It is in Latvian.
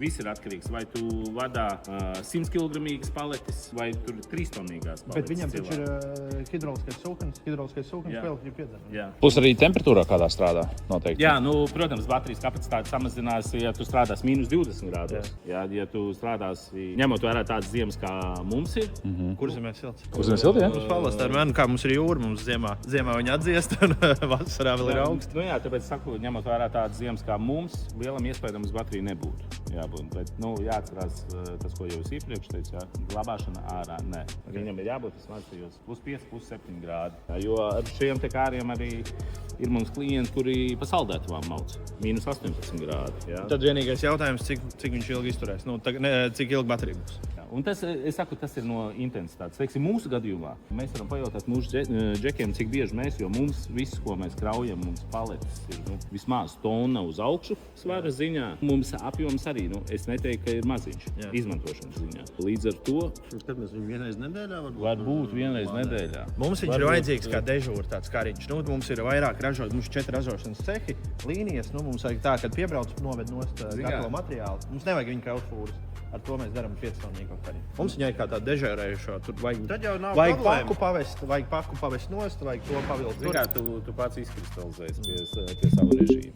Viss ir atkarīgs, vai tu vadā 100 kg paletes vai tur 3 tonnīgās paletes. Bet viņam taču ir hidrauliskais sūknis kvēlkļu piedzemē. Jā. Plus arī temperatūrā kādā strādā noteikti. Jā, nu, protams, baterijas kapacitāte samazinās, ja tu strādās minus 20 grādos. Jā, ja tu strādās, ņemot vērā tādas ziemas, kā mums ir. Kur zemē silts? Kur zemes silti, jā? Mums palastā ar menu, kā mums ir jūra, mums ziemā viņa atdziest un vasarā vēl ir augsts. Nu, jā, tāpēc saku, ņemot vērā tādas ziemas kā mums, lielam iespējam uz bateriju nebūtu. Jābūt, bet, nu, jāatcerās tas, ko jau es iepriekš teicu, jā, glabāšana ārā, nē. Viņam ir jābūt vismaz tajos +5, +7 grādi. Jā, jo ar šiem te kāriem arī ir mums klienti, kuri pa saldētavām mauc. Minus 18 grādi. Jā. Tad vienīgais jautājums, cik viņš ilgi izturēs, cik ilgi baterija būs. Jā, un tas, es saku, tas ir no intensitātes. Teiksim, mūsu gadījumā mēs varam pajautāt mūsu džekiem, cik bieži mēs, jo mums viss, ko mēs kraujam, mums paletes ir vismaz tonna uz augšu svara ziņā. Mums apjoms arī, es neteiktu, ka ir maziņš izmantošanas ziņā. Līdz ar to Kad mēs viņu vienreiz nedēļā varbūt vienreiz nedēļā. Mums viņš ir vajadzīgs kā dežūra tāds kariņš. Mums ir vairāk ražot, mums ir 4 ražošanas cehi, līnijas. Mums vajag tā, kad piebrauc noved nost gatavo materiālu. Mums nevajag viņu krautfūras. Ar to mēs darām 5 tonnīgo kariņu. Mums viņai kā tā dežērējušo. Tur Tad jau nav vajag problēma. paku pavest nost, vajag to pavilkt. Tu pats izkristalizējies pie savu režīmu.